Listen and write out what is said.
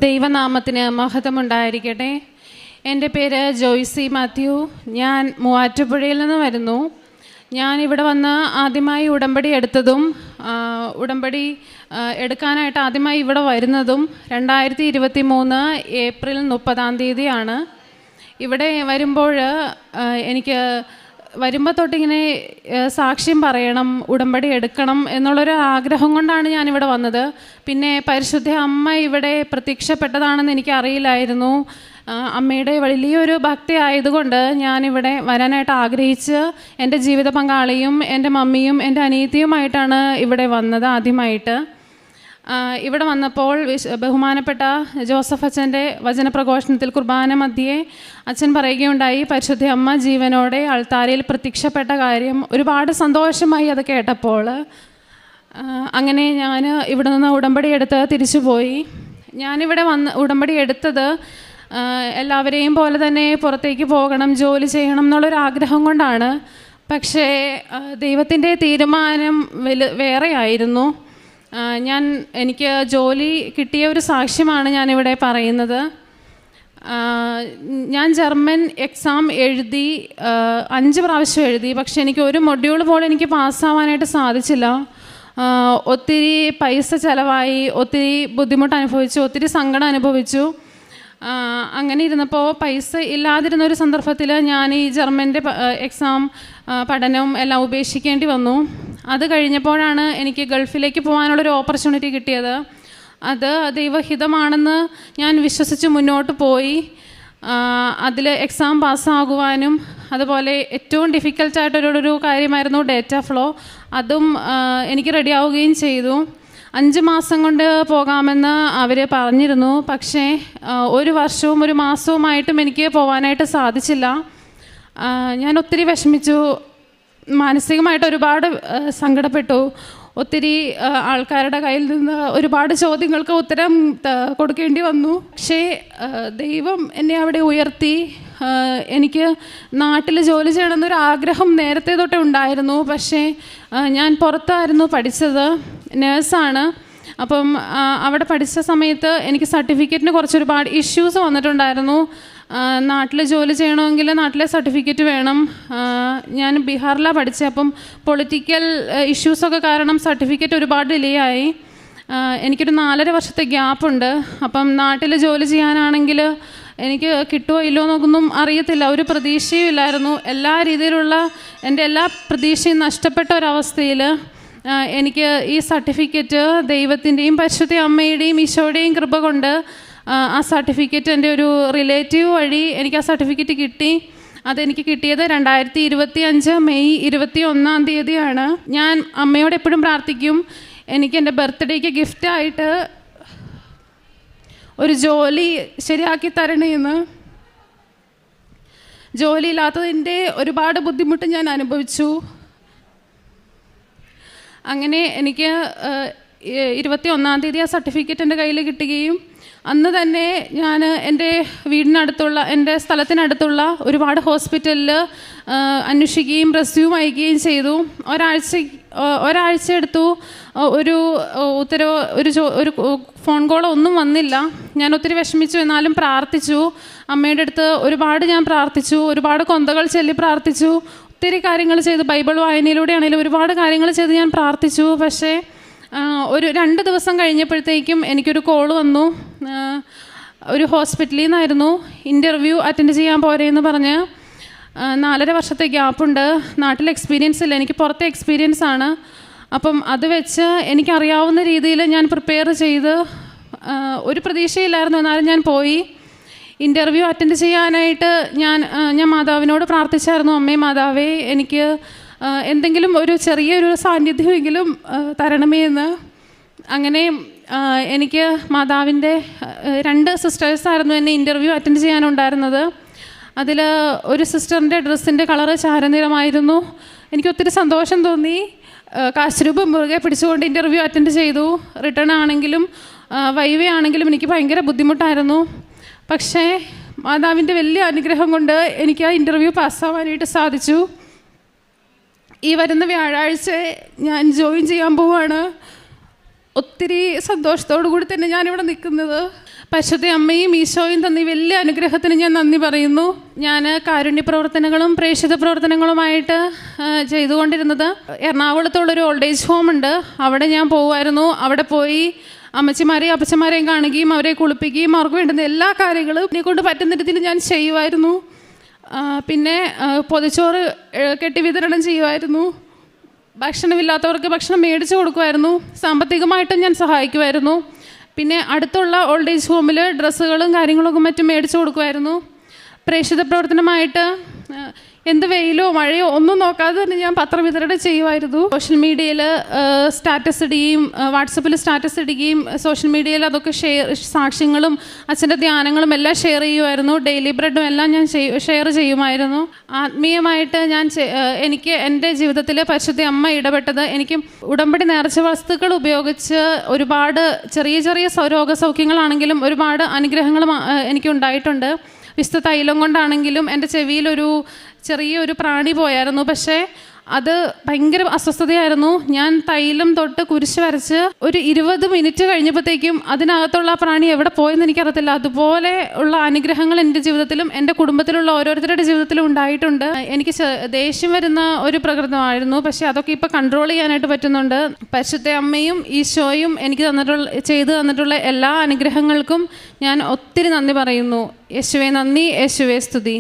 ദൈവനാമത്തിന് മഹത്വമുണ്ടായിരിക്കട്ടെ. എൻ്റെ പേര് ജോയ്സി മാത്യു. ഞാൻ മൂവാറ്റുപുഴയിൽ നിന്ന് വരുന്നു. ഞാൻ ഇവിടെ വന്ന് ആദ്യമായി ഉടമ്പടി എടുത്തതും ഉടമ്പടി എടുക്കാനായിട്ട് ആദ്യമായി ഇവിടെ വരുന്നതും 2023 ഏപ്രിൽ 30 ഇവിടെ വരുമ്പോൾ എനിക്ക് വരുമ്പോൾ തൊട്ടിങ്ങനെ സാക്ഷ്യം പറയണം, ഉടമ്പടി എടുക്കണം എന്നുള്ളൊരു ആഗ്രഹം കൊണ്ടാണ് ഞാനിവിടെ വന്നത്. പിന്നെ പരിശുദ്ധ അമ്മ ഇവിടെ പ്രത്യക്ഷപ്പെട്ടതാണെന്ന് എനിക്കറിയില്ലായിരുന്നു. അമ്മയുടെ വലിയൊരു ഭക്തി ആയതുകൊണ്ട് ഞാനിവിടെ വരാനായിട്ട് ആഗ്രഹിച്ച് എൻ്റെ ജീവിത പങ്കാളിയും എൻ്റെ മമ്മിയും എൻ്റെ അനിയത്തിയുമായിട്ടാണ് ഇവിടെ വന്നത് ആദ്യമായിട്ട്. ഇവിടെ വന്നപ്പോൾ ബഹുമാനപ്പെട്ട ജോസഫ് അച്ഛൻ്റെ വചനപ്രഘോഷണത്തിൽ കുർബാന മധ്യേ അച്ഛൻ പറയുകയുണ്ടായി, പരിശുദ്ധ അമ്മ ജീവനോടെ അൾത്താരയിൽ പ്രത്യക്ഷപ്പെട്ട കാര്യം. ഒരുപാട് സന്തോഷമായി അത് കേട്ടപ്പോൾ. അങ്ങനെ ഞാൻ ഇവിടെ നിന്ന് ഉടമ്പടി എടുത്ത് തിരിച്ചു പോയി. ഞാനിവിടെ ഉടമ്പടി എടുത്തത് എല്ലാവരെയും പോലെ തന്നെ പുറത്തേക്ക് പോകണം, ജോലി ചെയ്യണം എന്നുള്ളൊരാഗ്രഹം കൊണ്ടാണ്. പക്ഷേ ദൈവത്തിൻ്റെ തീരുമാനം വേറെയായിരുന്നു. എനിക്ക് ജോലി കിട്ടിയ ഒരു സാക്ഷ്യമാണ് ഞാനിവിടെ പറയുന്നത്. ഞാൻ ജർമ്മൻ എക്സാം എഴുതി 5 പ്രാവശ്യം എഴുതി. പക്ഷെ എനിക്ക് ഒരു മൊഡ്യൂൾ പോലും എനിക്ക് പാസ്സാവാനായിട്ട് സാധിച്ചില്ല. ഒത്തിരി പൈസ ചിലവായി, ഒത്തിരി ബുദ്ധിമുട്ട് അനുഭവിച്ചു, ഒത്തിരി സങ്കടം അനുഭവിച്ചു. അങ്ങനെ ഇരുന്നപ്പോൾ പൈസ ഇല്ലാതിരുന്നൊരു സന്ദർഭത്തിൽ ഞാൻ ഈ ജർമ്മൻ്റെ എക്സാം പഠനവും എല്ലാം ഉപേക്ഷിക്കേണ്ടി വന്നു. അത് കഴിഞ്ഞപ്പോഴാണ് എനിക്ക് ഗൾഫിലേക്ക് പോകാനുള്ളൊരു ഓപ്പർച്യൂണിറ്റി കിട്ടിയത്. അത് ദൈവഹിതമാണെന്ന് ഞാൻ വിശ്വസിച്ച് മുന്നോട്ട് പോയി. അതിൽ എക്സാം പാസ്സാകുവാനും അതുപോലെ ഏറ്റവും ഡിഫിക്കൽട്ടായിട്ടൊരു കാര്യമായിരുന്നു ഡേറ്റ ഫ്ലോ. അതും എനിക്ക് റെഡിയാവുകയും ചെയ്തു. 5 മാസം കൊണ്ട് പോകാമെന്ന് അവർ പറഞ്ഞിരുന്നു. പക്ഷേ 1 വർഷവും 1 മാസവുമായിട്ടും എനിക്ക് പോകാനായിട്ട് സാധിച്ചില്ല. ഞാൻ ഒത്തിരി വിഷമിച്ചു, മാനസികമായിട്ട് ഒരുപാട് സങ്കടപ്പെട്ടു. ഒത്തിരി ആൾക്കാരുടെ കയ്യിൽ നിന്ന് ഒരുപാട് ചോദ്യങ്ങൾക്ക് ഉത്തരം കൊടുക്കേണ്ടി വന്നു. പക്ഷേ ദൈവം എന്നെ അവിടെ ഉയർത്തി. എനിക്ക് നാട്ടിൽ ജോലി ചെയ്യണമെന്നൊരു ആഗ്രഹം നേരത്തെ തൊട്ടേ ഉണ്ടായിരുന്നു. പക്ഷേ ഞാൻ പുറത്തായിരുന്നു പഠിച്ചത്, നേഴ്സാണ്. അപ്പം അവിടെ പഠിച്ച സമയത്ത് എനിക്ക് സർട്ടിഫിക്കറ്റിന് ഒരുപാട് ഇഷ്യൂസ് വന്നിട്ടുണ്ടായിരുന്നു. നാട്ടിൽ ജോലി ചെയ്യണമെങ്കിൽ നാട്ടിലെ സർട്ടിഫിക്കറ്റ് വേണം. ഞാൻ ബീഹാറിലാണ് പഠിച്ചത്. അപ്പം പൊളിറ്റിക്കൽ ഇഷ്യൂസൊക്കെ കാരണം സർട്ടിഫിക്കറ്റ് ഒരുപാട് ഡിലേ ആയി. എനിക്കൊരു 4.5 വർഷത്തെ ഗ്യാപ്പുണ്ട്. അപ്പം നാട്ടിൽ ജോലി ചെയ്യാനാണെങ്കിൽ എനിക്ക് കിട്ടുമോ ഇല്ലയോ എന്നൊന്നും അറിയത്തില്ല. ഒരു പ്രതീക്ഷയും ഇല്ലായിരുന്നു. എല്ലാ രീതിയിലുള്ള എൻ്റെ എല്ലാ പ്രതീക്ഷയും നഷ്ടപ്പെട്ട ഒരവസ്ഥയിൽ എനിക്ക് ഈ സർട്ടിഫിക്കറ്റ് ദൈവത്തിൻ്റെയും പരിശുദ്ധ അമ്മയുടെയും ഈശോയുടെയും കൃപ കൊണ്ട് ആ സർട്ടിഫിക്കറ്റ് എൻ്റെ ഒരു റിലേറ്റീവ് വഴി എനിക്ക് ആ സർട്ടിഫിക്കറ്റ് കിട്ടി. അതെനിക്ക് കിട്ടിയത് 2025 മെയ് 21 ഞാൻ അമ്മയോട് എപ്പോഴും പ്രാർത്ഥിക്കും, എനിക്ക് എൻ്റെ ബർത്ത്ഡേക്ക് ഗിഫ്റ്റായിട്ട് ഒരു ജോലി ശരിയാക്കി തരണേന്ന്. ജോലി ഇല്ലാത്തതിൻ്റെ ഒരുപാട് ബുദ്ധിമുട്ട് ഞാൻ അനുഭവിച്ചു. അങ്ങനെ എനിക്ക് 21 ആ സർട്ടിഫിക്കറ്റ് എൻ്റെ കയ്യിൽ കിട്ടുകയും അന്ന് തന്നെ ഞാൻ എൻ്റെ വീടിനടുത്തുള്ള, എൻ്റെ സ്ഥലത്തിനടുത്തുള്ള ഒരുപാട് ഹോസ്പിറ്റലിൽ അന്വേഷിക്കുകയും റെസ്യൂം അയക്കുകയും ചെയ്തു. ഒരാഴ്ച എടുത്തു. ഒരു ഉത്തരവ്, ഒരു ഫോൺ കോളോ ഒന്നും വന്നില്ല. ഞാൻ ഒത്തിരി വിഷമിച്ചു. എന്നാലും പ്രാർത്ഥിച്ചു. അമ്മയുടെ അടുത്ത് ഒരുപാട് ഞാൻ പ്രാർത്ഥിച്ചു. ഒരുപാട് കൊന്തകൾ ചൊല്ലി പ്രാർത്ഥിച്ചു. ഒത്തിരി കാര്യങ്ങൾ ചെയ്തു. ബൈബിൾ വായനയിലൂടെ ആണെങ്കിലും ഒരുപാട് കാര്യങ്ങൾ ചെയ്ത് ഞാൻ പ്രാർത്ഥിച്ചു. പക്ഷേ ഒരു 2 ദിവസം കഴിഞ്ഞപ്പോഴത്തേക്കും എനിക്കൊരു കോൾ വന്നു. ഒരു ഹോസ്പിറ്റലിൽ നിന്നായിരുന്നു. ഇൻ്റർവ്യൂ അറ്റൻഡ് ചെയ്യാൻ പോരെയെന്ന് പറഞ്ഞ്. 4.5 വർഷത്തെ ഗ്യാപ്പുണ്ട്. നാട്ടിൽ എക്സ്പീരിയൻസ് ഇല്ല, എനിക്ക് പുറത്തെ എക്സ്പീരിയൻസ് ആണ്. അപ്പം അത് വെച്ച് എനിക്കറിയാവുന്ന രീതിയിൽ ഞാൻ പ്രിപ്പയർ ചെയ്ത്, ഒരു പ്രതീക്ഷയില്ലായിരുന്നു. എന്നാലും ഞാൻ പോയി. ഇൻ്റർവ്യൂ അറ്റൻഡ് ചെയ്യാനായിട്ട് ഞാൻ മാതാവിനോട് പ്രാർത്ഥിച്ചായിരുന്നു, അമ്മേ മാതാവേ, എനിക്ക് എന്തെങ്കിലും ഒരു ചെറിയൊരു സാന്നിധ്യമെങ്കിലും തരണമേ എന്ന്. അങ്ങനെ എനിക്ക് മാതാവിൻ്റെ 2 സിസ്റ്റേഴ്സായിരുന്നു എന്നെ ഇൻ്റർവ്യൂ അറ്റൻഡ് ചെയ്യാനുണ്ടായിരുന്നത്. അതിൽ ഒരു സിസ്റ്ററിൻ്റെ ഡ്രസ്സിൻ്റെ കളറ് ചാരനിറമായിരുന്നു. എനിക്ക് ഒത്തിരി സന്തോഷം തോന്നി. കാശുരൂപം മുറുകെ പിടിച്ചുകൊണ്ട് ഇൻ്റർവ്യൂ അറ്റൻഡ് ചെയ്തു. റിട്ടേൺ ആണെങ്കിലും വൈവേ ആണെങ്കിലും എനിക്ക് ഭയങ്കര ബുദ്ധിമുട്ടായിരുന്നു. പക്ഷേ മാതാവിൻ്റെ വലിയ അനുഗ്രഹം കൊണ്ട് എനിക്ക് ആ ഇൻ്റർവ്യൂ പാസ്സാവാനായിട്ട് സാധിച്ചു. ഈ വരുന്ന വ്യാഴാഴ്ച ഞാൻ ജോയിൻ ചെയ്യാൻ പോവുകയാണ്. ഒത്തിരി സന്തോഷത്തോടു കൂടി തന്നെ ഞാനിവിടെ നിൽക്കുന്നത്. പരിശുദ്ധ അമ്മയും ഈശോയും തന്ന വലിയ അനുഗ്രഹത്തിന് ഞാൻ നന്ദി പറയുന്നു. ഞാൻ കാരുണ്യ പ്രവർത്തനങ്ങളും പ്രേക്ഷിത പ്രവർത്തനങ്ങളുമായിട്ട് ചെയ്തുകൊണ്ടിരുന്നത് എറണാകുളത്തുള്ളൊരു ഓൾഡ് ഏജ് ഹോം ഉണ്ട്. അവിടെ ഞാൻ പോകുമായിരുന്നു. അവിടെ പോയി അമ്മച്ചിമാരെയും അപ്പച്ചമാരെയും കാണുകയും അവരെ കുളിപ്പിക്കുകയും അവർക്ക് വേണ്ടുന്ന എല്ലാ കാര്യങ്ങളും എന്നെ കൊണ്ട് പറ്റുന്ന രീതിയിൽ ഞാൻ ചെയ്യുമായിരുന്നു. പിന്നെ പൊതിച്ചോറ് കെട്ടി വിതരണം ചെയ്യുമായിരുന്നു. ഭക്ഷണമില്ലാത്തവർക്ക് ഭക്ഷണം മേടിച്ചു കൊടുക്കുമായിരുന്നു. സാമ്പത്തികമായിട്ടും ഞാൻ സഹായിക്കുമായിരുന്നു. പിന്നെ അടുത്തുള്ള ഓൾഡ് ഏജ് ഹോമിൽ ഡ്രസ്സുകളും കാര്യങ്ങളൊക്കെ മറ്റും മേടിച്ചു കൊടുക്കുമായിരുന്നു. പ്രേക്ഷിത പ്രവർത്തനമായിട്ട് എന്ത് വെയിലോ മഴയോ ഒന്നും നോക്കാതെ തന്നെ ഞാൻ പത്രവിതരണം ചെയ്യുമായിരുന്നു. സോഷ്യൽ മീഡിയയിൽ സ്റ്റാറ്റസ് ഇടുകയും വാട്സപ്പിൽ സ്റ്റാറ്റസ് ഇടുകയും സോഷ്യൽ മീഡിയയിൽ അതൊക്കെ സാക്ഷ്യങ്ങളും അച്ഛൻ്റെ ധ്യാനങ്ങളും എല്ലാം ഷെയർ ചെയ്യുമായിരുന്നു. ഡെയിലി ബ്രെഡും എല്ലാം ഞാൻ ഷെയർ ചെയ്യുമായിരുന്നു. ആത്മീയമായിട്ട് എനിക്ക് എൻ്റെ ജീവിതത്തിൽ പരിശുദ്ധ അമ്മ ഇടപെട്ടത്, എനിക്ക് ഉടമ്പടി നേർച്ച വസ്തുക്കൾ ഉപയോഗിച്ച് ഒരുപാട് ചെറിയ ചെറിയ രോഗസൗഖ്യങ്ങളാണെങ്കിലും ഒരുപാട് അനുഗ്രഹങ്ങളും എനിക്കുണ്ടായിട്ടുണ്ട്. വിശുദ്ധ തൈലം കൊണ്ടാണെങ്കിലും എൻ്റെ ചെവിയിലൊരു ചെറിയൊരു പ്രാണി പോയായിരുന്നു. പക്ഷേ അത് ഭയങ്കര അസ്വസ്ഥതയായിരുന്നു. ഞാൻ തൈലം തൊട്ട് കുരിശ് വരച്ച് ഒരു 20 മിനിറ്റ് കഴിഞ്ഞപ്പോഴത്തേക്കും അതിനകത്തുള്ള ആ പ്രാണി എവിടെ പോയെന്ന് എനിക്കറിയത്തില്ല. അതുപോലെ ഉള്ള അനുഗ്രഹങ്ങൾ എൻ്റെ ജീവിതത്തിലും എൻ്റെ കുടുംബത്തിലുള്ള ഓരോരുത്തരുടെ ജീവിതത്തിലും ഉണ്ടായിട്ടുണ്ട്. എനിക്ക് ദേഷ്യം വരുന്ന ഒരു പ്രകൃതമായിരുന്നു. പക്ഷേ അതൊക്കെ ഇപ്പോൾ കൺട്രോൾ ചെയ്യാനായിട്ട് പറ്റുന്നുണ്ട്. പരിശുദ്ധ അമ്മയും ഈശോയും എനിക്ക് ചെയ്തു തന്നിട്ടുള്ള എല്ലാ അനുഗ്രഹങ്ങൾക്കും ഞാൻ ഒത്തിരി നന്ദി പറയുന്നു. യേശുവേ നന്ദി, യേശുവേ സ്തുതി.